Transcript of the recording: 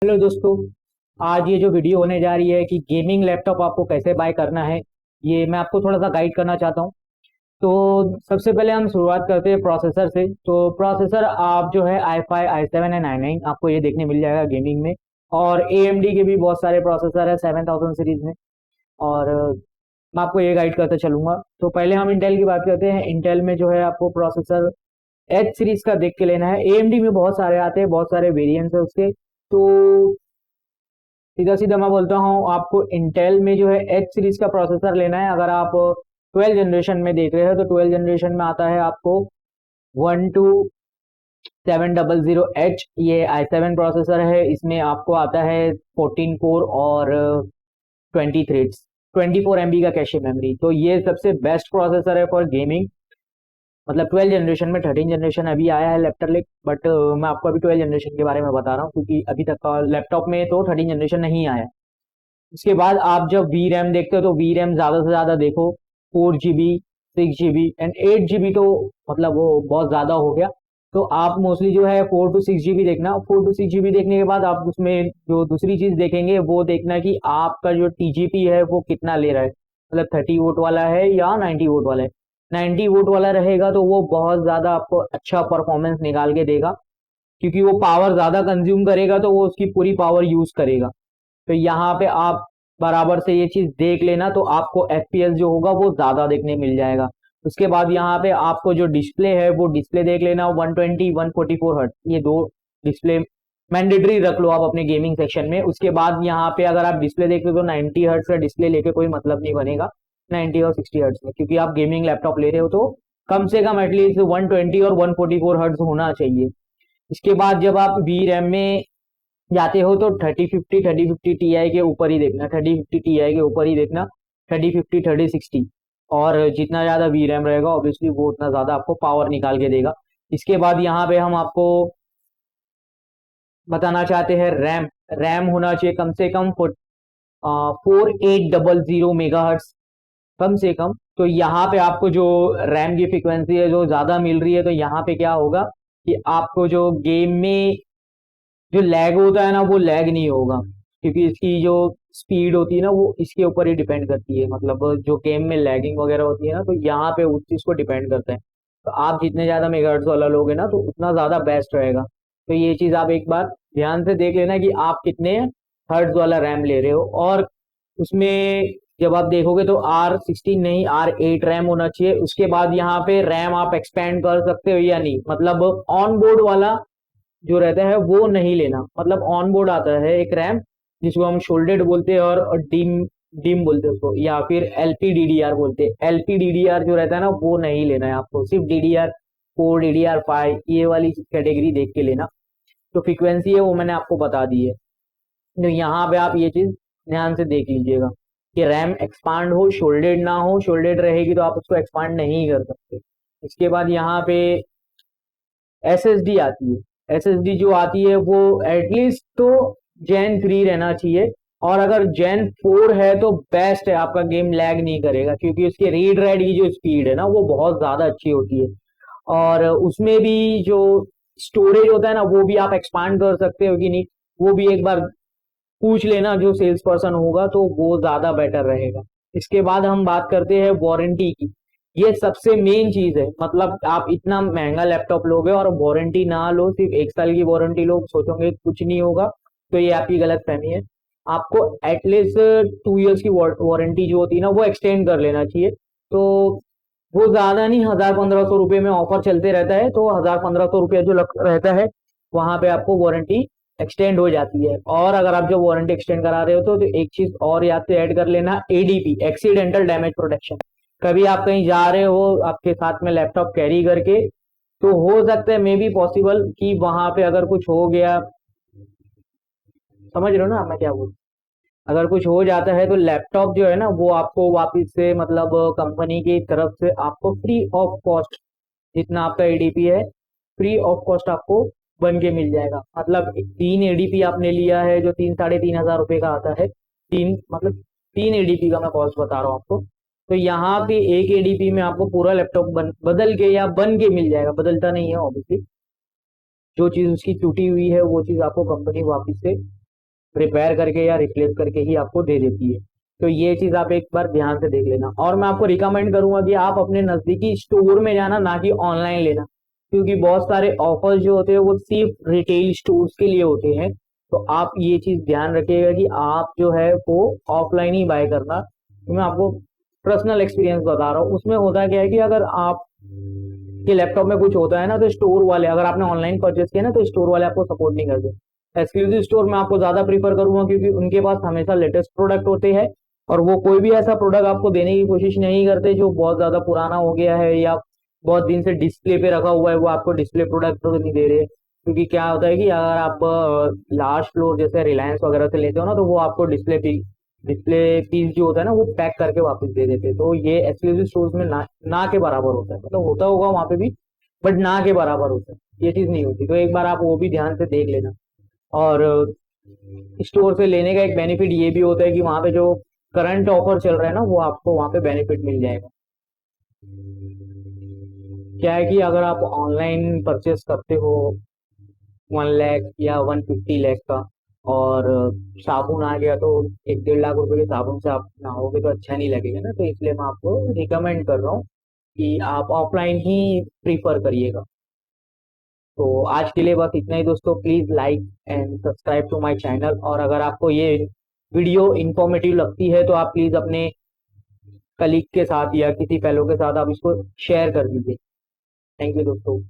Hello दोस्तों। आज ये जो वीडियो होने जा रही है कि गेमिंग लैपटॉप आपको कैसे बाय करना है, ये मैं आपको थोड़ा सा गाइड करना चाहता हूँ। तो सबसे पहले हम शुरुआत करते हैं प्रोसेसर से। तो प्रोसेसर आप जो है i5 i7 एंड i9 आपको ये देखने मिल जाएगा गेमिंग में। और AMD के भी बहुत सारे प्रोसेसर है 7000 सीरीज में। और मैं आपको ये गाइड करते चलूंगा। तो पहले हम इंटेल की बात करते हैं। इंटेल में जो है आपको प्रोसेसर एच सीरीज का देख के लेना है। AMD में बहुत सारे आते हैं, बहुत सारे वेरिएंट्स है उसके। तो सीधा सीधा मैं बोलता हूँ आपको इंटेल में जो है एच सीरीज का प्रोसेसर लेना है। अगर आप 12 जनरेशन में देख रहे हो तो 12 जनरेशन में आता है आपको 12700H। ये i7 प्रोसेसर है। इसमें आपको आता है 14 कोर और 20 थ्रेड्स, 24 MB का कैशे मेमोरी। तो ये सबसे बेस्ट प्रोसेसर है फॉर गेमिंग। मतलब 12 जनरेशन में 13 जनरेशन अभी आया है लैपटॉप लेक, बट मैं आपको अभी 12 जनरेशन के बारे में बता रहा हूँ क्योंकि अभी तक का लैपटॉप में तो 13 जनरेशन नहीं आया। उसके बाद आप जब वी रैम देखते हो तो वी रैम ज़्यादा से ज़्यादा देखो 4 GB, 6 GB एंड 8 GB। तो मतलब वो बहुत ज़्यादा हो गया। तो आप मोस्टली जो है 4 to 6 GB देखना। 4 to 6 GB देखने के बाद आप उसमें जो दूसरी चीज़ देखेंगे वो देखना कि आपका जो TGP है वो कितना ले रहा है। मतलब 30 वोट वाला है या 90 वोट वाला है। 90 वोट वाला रहेगा तो वो बहुत ज़्यादा आपको अच्छा परफॉर्मेंस निकाल के देगा, क्योंकि वो पावर ज़्यादा कंज्यूम करेगा तो वो उसकी पूरी पावर यूज़ करेगा। तो यहाँ पे आप बराबर से ये चीज देख लेना तो आपको FPS जो होगा वो ज्यादा देखने मिल जाएगा। उसके बाद यहाँ पे आपको जो डिस्प्ले है वो डिस्प्ले देख लेना 120 144 हर्ट। ये दो डिस्प्ले मैंडेटरी रख लो आप अपने गेमिंग सेक्शन में। उसके बाद यहाँ पे अगर आप डिस्प्ले देख लो तो 90 हर्ट्स का डिस्प्ले लेके कोई मतलब नहीं बनेगा 90 और 60 हर्ट्स में, क्योंकि आप गेमिंग लैपटॉप ले रहे हो तो कम से कम एटलीस्ट 120 और 144 हर्ट्स होना चाहिए। इसके बाद जब आप वी रैम में जाते हो तो 3050 के ऊपर ही देखना, 3050 के ऊपर ही देखना। 3050 3060। और जितना ज़्यादा वी रैम रहेगा ऑब्वियसली वो उतना ज़्यादा आपको पावर निकाल के देगा। इसके बाद यहाँ पे हम आपको बताना चाहते हैं रैम। रैम होना चाहिए कम से कम 4800 मेगा हर्ट्स, कम से कम। तो यहाँ पे आपको जो रैम की फ्रिक्वेंसी है जो ज़्यादा मिल रही है, तो यहाँ पे क्या होगा कि आपको जो गेम में जो लैग होता है ना वो लैग नहीं होगा, क्योंकि इसकी जो स्पीड होती है ना वो इसके ऊपर ही डिपेंड करती है। मतलब जो गेम में लैगिंग वगैरह होती है ना तो यहाँ पे उस चीज़ को डिपेंड करता है। तो आप जितने ज़्यादा मेगाहर्ट्ज़ वाला लोगे ना तो उतना ज़्यादा बेस्ट रहेगा। तो ये चीज़ आप एक बार ध्यान से देख लेना कि आप कितने हर्ट्ज़ वाला रैम ले रहे हो। और उसमें जब आप देखोगे तो R16 नहीं R8 रैम होना चाहिए। उसके बाद यहाँ पे रैम आप एक्सपेंड कर सकते हो या नहीं, मतलब ऑन बोर्ड वाला जो रहता है वो नहीं लेना। मतलब ऑन बोर्ड आता है एक रैम जिसको हम शोल्डेड बोलते हैं और डिम डिम बोलते हैं उसको, या फिर LPDDR बोलते हैं। LPDDR जो रहता है ना वो नहीं लेना है आपको, सिर्फ DDR4 DDR5 ये वाली कैटेगरी देख के लेना। तो फ्रीक्वेंसी है वो मैंने आपको बता दी है। तो यहाँ पे आप ये चीज ध्यान से देख लीजिएगा कि रैम एक्सपांड हो, शोल्डेड ना हो। शोल्डेड रहेगी तो आप उसको एक्सपांड नहीं कर सकते। इसके बाद यहाँ पे SSD आती है। SSD जो आती है वो एटलीस्ट तो Gen 3 रहना चाहिए। और अगर Gen 4 है तो बेस्ट है, आपका गेम लैग नहीं करेगा, क्योंकि उसके रीड राइट की जो स्पीड है ना वो बहुत ज़्यादा अच्छी होती है। और उसमें भी जो स्टोरेज होता है ना वो भी आप एक्सपांड कर सकते हो कि नहीं, वो भी एक बार पूछ लेना जो सेल्स पर्सन होगा, तो वो ज़्यादा बेटर रहेगा। इसके बाद हम बात करते हैं वारंटी की। ये सबसे मेन चीज है। मतलब आप इतना महंगा लैपटॉप लोगे और वारंटी ना लो, सिर्फ 1 साल की वारंटी लो, सोचोगे कुछ नहीं होगा, तो ये आपकी गलत फहमी है। आपको एटलीस्ट 2 इयर्स की वारंटी जो होती है ना वो एक्सटेंड कर लेना चाहिए। तो वो ज्यादा नहीं, 1000-1500 रुपये में ऑफर चलते रहता है, तो 1000-1500 रुपये जो रहता है वहां पे आपको वारंटी एक्सटेंड हो जाती है। और अगर आप जो वारंटी एक्सटेंड करा रहे हो तो एक चीज और याद से ऐड कर लेना, ADP एक्सीडेंटल डैमेज प्रोटेक्शन। कभी आप कहीं जा रहे हो आपके साथ में लैपटॉप कैरी करके, तो हो सकता है मे बी पॉसिबल कि वहां पे अगर कुछ हो गया, समझ रहे हो ना मैं क्या बोल, अगर कुछ हो जाता है तो लैपटॉप जो है ना वो आपको वापस से, मतलब कंपनी की तरफ से आपको फ्री ऑफ कॉस्ट, जितना आपका ADP है फ्री ऑफ कॉस्ट आपको बन के मिल जाएगा। मतलब 3 ADP आपने लिया है जो 3-3.5 हजार रुपये का आता है, तीन मतलब 3 ADP का मैं कॉस्ट बता रहा हूँ आपको। तो यहाँ पे एक ADP में आपको पूरा लैपटॉप बदल के या बन के मिल जाएगा, बदलता नहीं है ऑब्वियसली। जो चीज़ उसकी टूटी हुई है वो चीज़ आपको कंपनी वापस से रिपेयर करके या रिप्लेस करके ही आपको दे देती है। तो ये चीज आप एक बार ध्यान से देख लेना। और मैं आपको रिकमेंड करूंगा कि आप अपने नजदीकी स्टोर में जाना, ना कि ऑनलाइन लेना, क्योंकि बहुत सारे ऑफर्स जो होते हैं वो सिर्फ रिटेल स्टोर्स के लिए होते हैं। तो आप ये चीज ध्यान रखिएगा कि आप जो है वो ऑफलाइन ही बाय करना। तो मैं आपको पर्सनल एक्सपीरियंस बता रहा हूँ। उसमें होता क्या है कि अगर आप के लैपटॉप में कुछ होता है ना, तो स्टोर वाले, अगर आपने ऑनलाइन परचेस किया ना, तो स्टोर वाले आपको सपोर्ट नहीं करते। एक्सक्लूसिव स्टोर में आपको ज्यादा प्रीफर करूंगा, क्योंकि उनके पास हमेशा लेटेस्ट प्रोडक्ट होते हैं और वो कोई भी ऐसा प्रोडक्ट आपको देने की कोशिश नहीं करते जो बहुत ज्यादा पुराना हो गया है या बहुत दिन से डिस्प्ले पे रखा हुआ है, वो आपको डिस्प्ले प्रोडक्ट तो नहीं दे रहे। क्योंकि क्या होता है कि अगर आप लार्ज फ्लोर जैसे रिलायंस वगैरह से लेते हो ना, तो वो आपको डिस्प्ले पीस जो होता है ना वो पैक करके वापस दे देते हैं। तो ये एक्सक्लूसिव स्टोर्स में ना के बराबर होता है, मतलब होता होगा वहां पे भी, बट ना के बराबर होता है, ये चीज नहीं होती। तो एक बार आप वो भी ध्यान से देख लेना। और स्टोर से लेने का एक बेनिफिट ये भी होता है कि वहां पे जो करंट ऑफर चल रहा है ना, वो आपको वहां पे बेनिफिट मिल जाएगा। क्या है कि अगर आप ऑनलाइन परचेस करते हो 1 लाख या 150 लाख का, और साबुन आ गया तो 1-1.5 लाख रुपए के साबुन से आप नहाओगे तो अच्छा नहीं लगेगा ना। तो इसलिए मैं आपको रिकमेंड कर रहा हूँ कि आप ऑफलाइन ही प्रीफर करिएगा। तो आज के लिए बस इतना ही दोस्तों। Please like and subscribe to my channel. और अगर आपको ये वीडियो इंफॉर्मेटिव लगती है तो आप प्लीज अपने कलीग के साथ या किसी फेलो के साथ आप इसको शेयर कर दीजिए। थैंक यू दोस्तों।